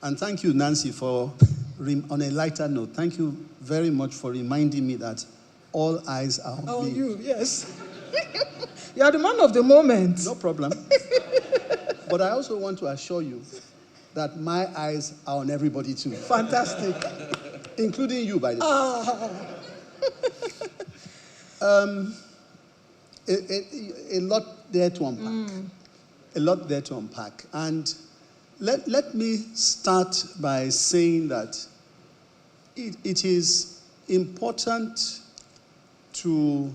And thank you, Nancy, for, on a lighter note, thank you very much for reminding me that all eyes are on me. On you, yes. You are the man of the moment. No problem. But I also want to assure you that my eyes are on everybody too. Fantastic. Including you, by the way. A lot there to unpack. A lot there to unpack. And let me start by saying that it is important to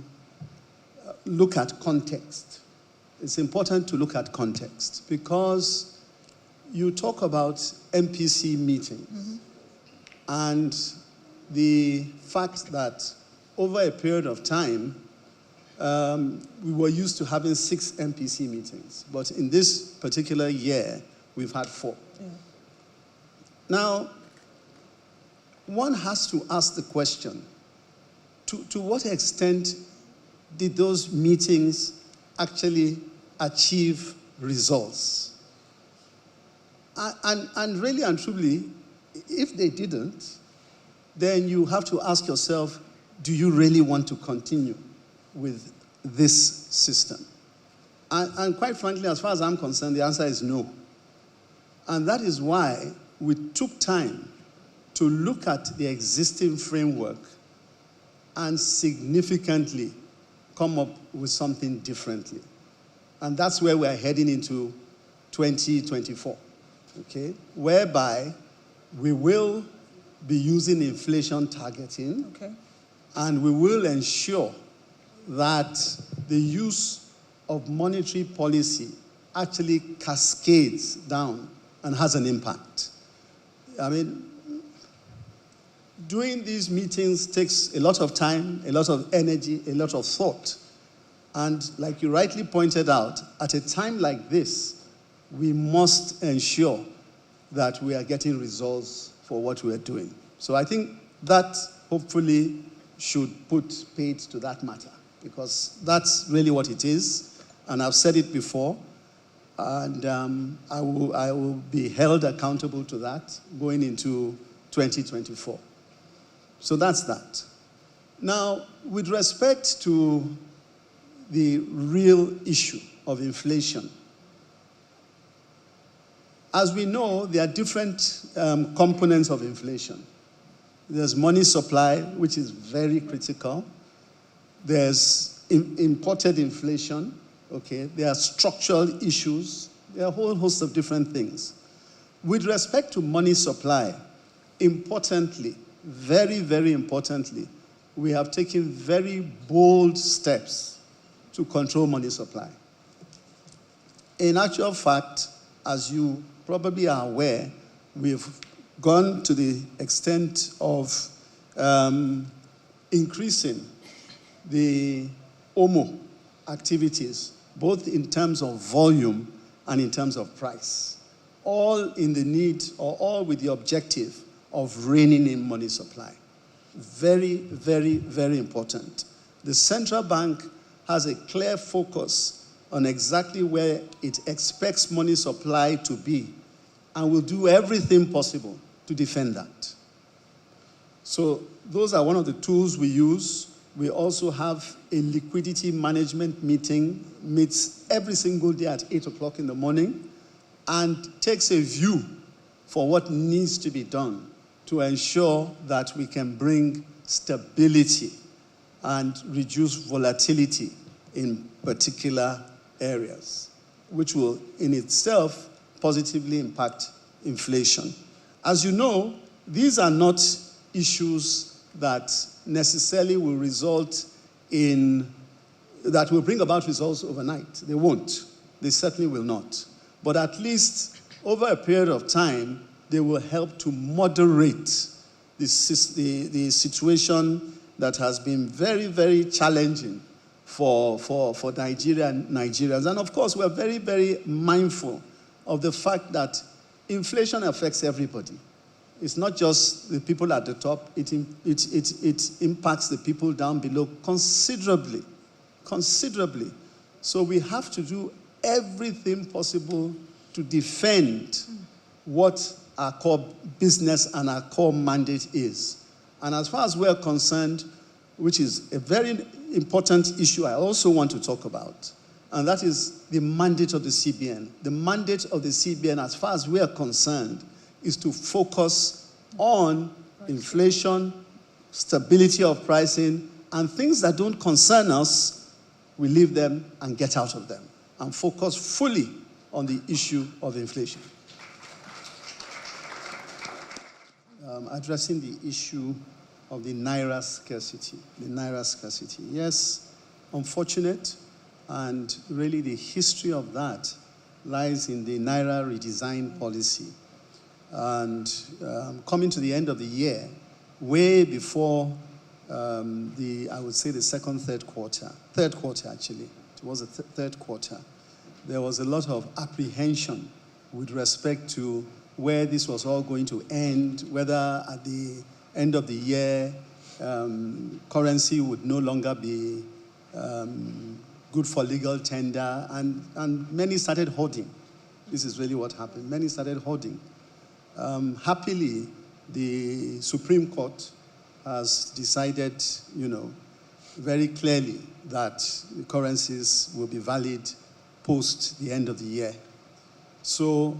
look at context. It's important to look at context because you talk about MPC meetings and the fact that over a period of time, we were used to having 6 MPC meetings, but in this particular year, we've had 4. Yeah. Now, one has to ask the question, to what extent did those meetings actually achieve results? And really and truly, if they didn't, then you have to ask yourself, do you really want to continue with this system? And quite frankly, as far as I'm concerned, the answer is no. And that is why we took time to look at the existing framework and significantly come up with something differently. And that's where we're heading into 2024, okay? Whereby we will be using inflation targeting, okay, and we will ensure that the use of monetary policy actually cascades down and has an impact. I mean, doing these meetings takes a lot of time, a lot of energy, a lot of thought. And like you rightly pointed out, at a time like this, we must ensure that we are getting results for what we are doing. So I think that hopefully should put paid to that matter, because that's really what it is. And I've said it before, and I will be held accountable to that going into 2024. So that's that. Now, with respect to the real issue of inflation, as we know, there are different components of inflation. There's money supply, which is very critical. There's imported inflation, okay? There are structural issues. There are a whole host of different things. With respect to money supply, importantly, very, very importantly, we have taken very bold steps to control money supply. In actual fact, as you probably are aware, we've gone to the extent of increasing the OMO activities, both in terms of volume and in terms of price, all in the need, or all with the objective of reining in money supply. Very, very, very important. The central bank has a clear focus on exactly where it expects money supply to be, and will do everything possible to defend that. So those are one of the tools we use. We also have a liquidity management meeting, meets every single day at 8 o'clock in the morning, and takes a view for what needs to be done to ensure that we can bring stability and reduce volatility in particular areas, which will in itself positively impact inflation. As you know, these are not issues that necessarily will result in, that will bring about results overnight. They won't. They certainly will not. But at least over a period of time, they will help to moderate the situation that has been very, very challenging for Nigerians. And of course, we're very, very mindful of the fact that inflation affects everybody. It's not just the people at the top, it impacts the people down below considerably, considerably. So we have to do everything possible to defend what our core business and our core mandate is. And as far as we're concerned, which is a very important issue I also want to talk about, and that is the mandate of the CBN. The mandate of the CBN, as far as we are concerned, is to focus on inflation, stability of pricing, and things that don't concern us, we leave them and get out of them, and focus fully on the issue of inflation. Addressing the issue of the Naira scarcity. The Naira scarcity. Yes, unfortunate, and really the history of that lies in the Naira redesign policy. And coming to the end of the year, way before I would say the third quarter actually, it was the third quarter, there was a lot of apprehension with respect to where this was all going to end, whether at the end of the year, currency would no longer be good for legal tender, and many started hoarding. This is really what happened. Many started hoarding. Happily, the Supreme Court has decided, very clearly that the currencies will be valid post the end of the year. So,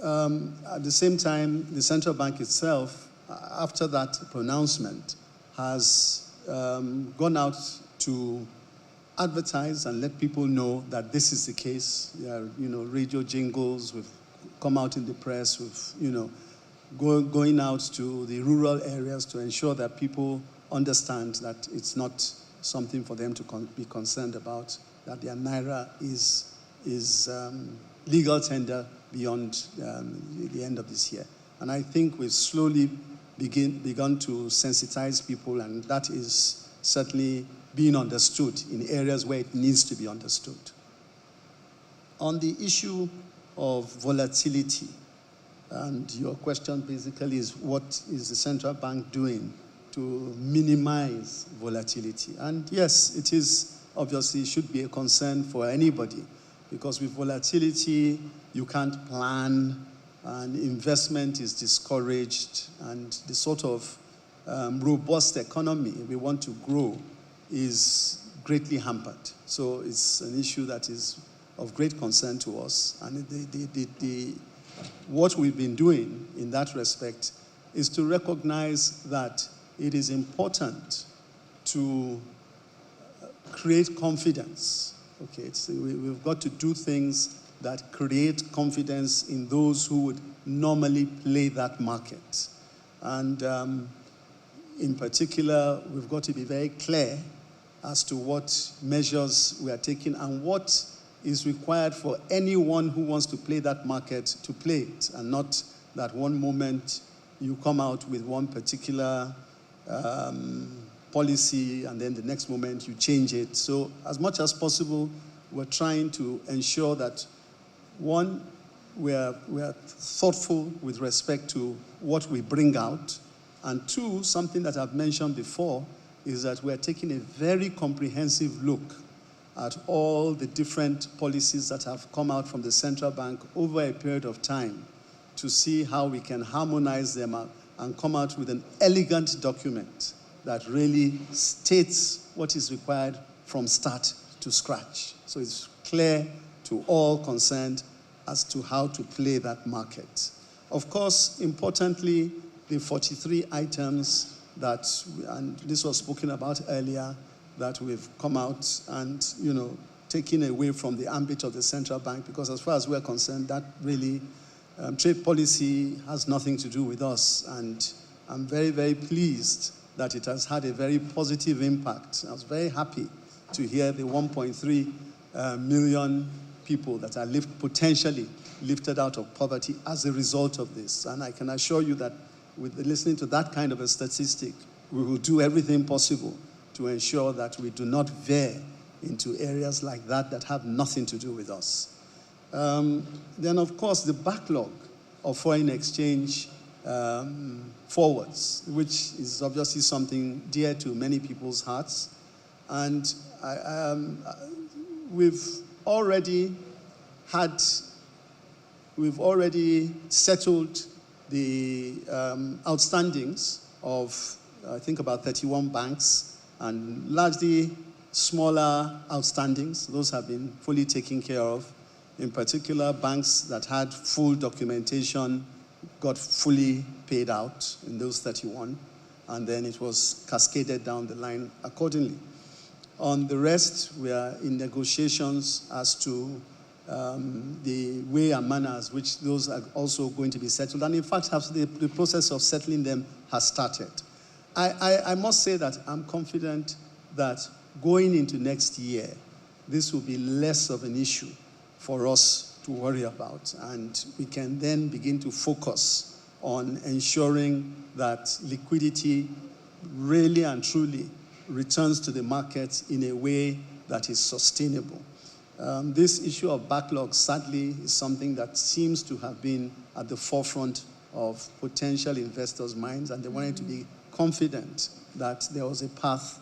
at the same time, the central bank itself, after that pronouncement, has gone out to advertise and let people know that this is the case. Radio jingles, we've come out in the press, we've, going out to the rural areas to ensure that people understand that it's not something for them to be concerned about, that their Naira is legal tender beyond the end of this year. And I think we've slowly begun to sensitize people, and that is certainly being understood in areas where it needs to be understood. On the issue of volatility, and your question basically is, what is the central bank doing to minimize volatility? And yes, it is obviously should be a concern for anybody, because with volatility, you can't plan, and investment is discouraged, and the sort of robust economy we want to grow is greatly hampered. So it's an issue that is of great concern to us. And what we've been doing in that respect is to recognize that it is important to create confidence. Okay, we've got to do things that create confidence in those who would normally play that market. And in particular, we've got to be very clear as to what measures we are taking and what is required for anyone who wants to play that market to play it, and not that one moment you come out with one particular policy and then the next moment you change it. So as much as possible, we're trying to ensure that, one, we are thoughtful with respect to what we bring out, and two, something that I've mentioned before, is that we're taking a very comprehensive look at all the different policies that have come out from the central bank over a period of time to see how we can harmonize them and come out with an elegant document that really states what is required from start to scratch. So it's clear to all concerned as to how to play that market. Of course, importantly, the 43 items that, and this was spoken about earlier, that we've come out and, taking away from the ambit of the central bank, because as far as we're concerned, that really, trade policy has nothing to do with us. And I'm very, very pleased that it has had a very positive impact. I was very happy to hear the 1.3 million people that are potentially lifted out of poverty as a result of this. And I can assure you that with listening to that kind of a statistic, we will do everything possible to ensure that we do not veer into areas like that have nothing to do with us. Then, of course, the backlog of foreign exchange forwards, which is obviously something dear to many people's hearts. And we've already had we've already settled the outstandings of, I think, about 31 banks, and largely smaller outstandings. Those have been fully taken care of. In particular, banks that had full documentation got fully paid out in those 31, and then it was cascaded down the line accordingly. On the rest, we are in negotiations as to the way and manners which those are also going to be settled. And in fact, the process of settling them has started. I must say that I'm confident that going into next year, this will be less of an issue for us to worry about. And we can then begin to focus on ensuring that liquidity really and truly returns to the market in a way that is sustainable. This issue of backlog, sadly, is something that seems to have been at the forefront of potential investors' minds, and they wanted to be confident that there was a path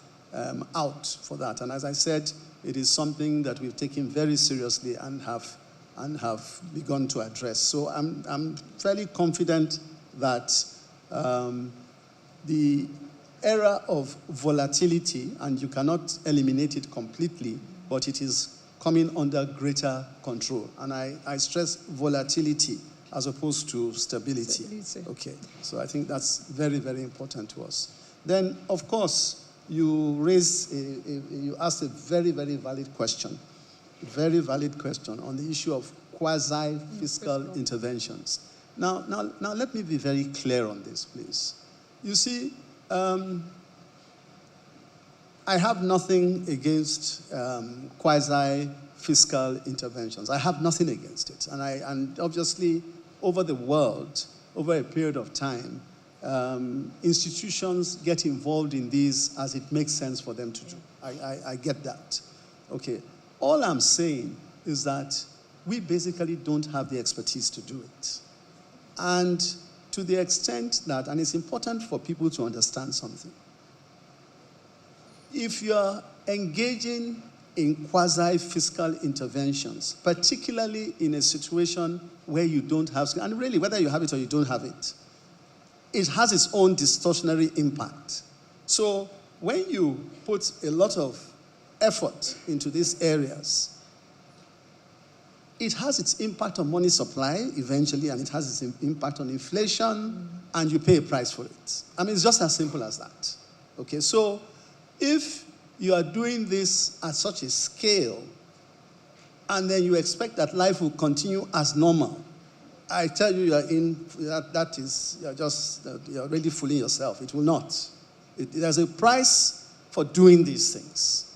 out for that. And as I said, it is something that we've taken very seriously and have begun to address. So I'm fairly confident that the era of volatility, and you cannot eliminate it completely, but it is coming under greater control. And I stress volatility as opposed to stability. Okay, so I think that's very, very important to us. Then, of course, you asked a very, very valid question. Very valid question on the issue of quasi-fiscal interventions. Now, let me be very clear on this, please. You see, I have nothing against quasi-fiscal interventions. I have nothing against it. And obviously, over the world, over a period of time, institutions get involved in these as it makes sense for them to do. I get that. Okay. All I'm saying is that we basically don't have the expertise to do it. And to the extent that, and it's important for people to understand something, if you're engaging in quasi-fiscal interventions, particularly in a situation where you don't have, and really whether you have it or you don't have it, it has its own distortionary impact. So when you put a lot of effort into these areas, it has its impact on money supply eventually, and it has its impact on inflation, and you pay a price for it. I mean, it's just as simple as that. Okay, so if you are doing this at such a scale, and then you expect that life will continue as normal, I tell you, you're really fooling yourself. It will not. There's a price for doing these things.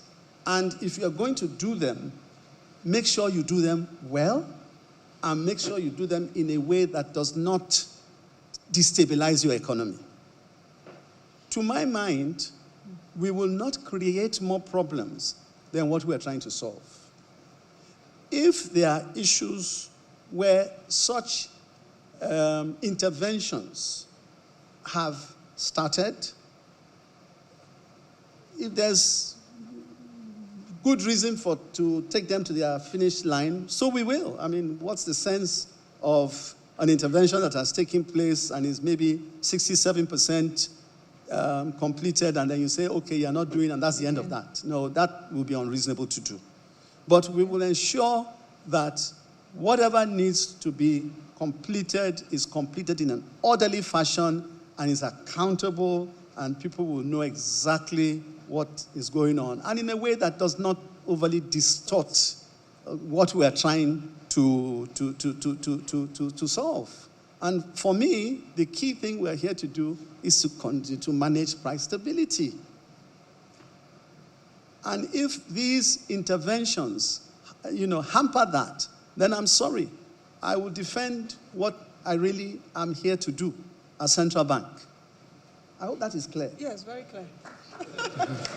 And if you're going to do them, make sure you do them well, and make sure you do them in a way that does not destabilize your economy. To my mind, we will not create more problems than what we are trying to solve. If there are issues where such interventions have started, if there's good reason to take them to their finish line, so we will. I mean, what's the sense of an intervention that has taken place and is maybe 67% completed, and then you say, okay, you're not doing, and that's the end of that. No, that will be unreasonable to do. But we will ensure that whatever needs to be completed is completed in an orderly fashion and is accountable, and people will know exactly what is going on, and in a way that does not overly distort what we are trying to solve. And for me, the key thing we're here to do is to continue to manage price stability. And if these interventions, hamper that, then I'm sorry. I will defend what I really am here to do as central bank. I hope that is clear. Yes, very clear.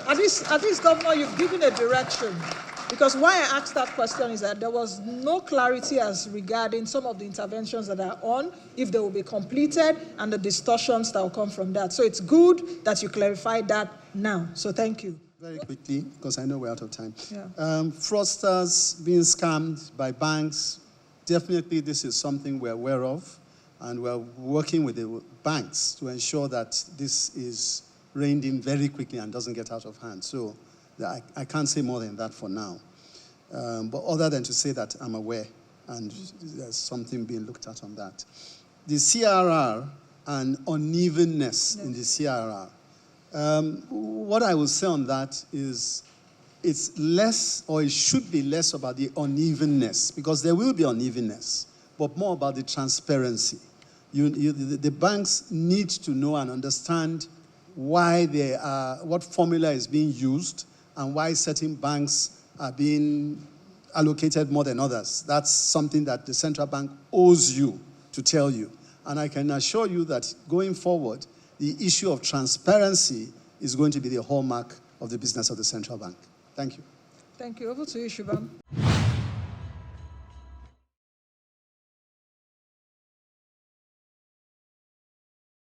At least, Governor, you've given a direction. Because why I asked that question is that there was no clarity as regarding some of the interventions that are on, if they will be completed, and the distortions that will come from that. So it's good that you clarified that now. So thank you. Very quickly, because I know we're out of time. Yeah. Fraudsters being scammed by banks, definitely this is something we're aware of, and we're working with the banks to ensure that this is reined in very quickly and doesn't get out of hand. So I can't say more than that for now. But other than to say that I'm aware, and there's something being looked at on that. The CRR and unevenness in the CRR. What I will say on that is it's less, or it should be less, about the unevenness, because there will be unevenness, but more about the transparency. The banks need to know and understand why what formula is being used and why certain banks are being allocated more than others. That's something that the central bank owes you to tell you. And I can assure you that going forward, the issue of transparency is going to be the hallmark of the business of the central bank. Thank you. Thank you. Over to you, Shubham.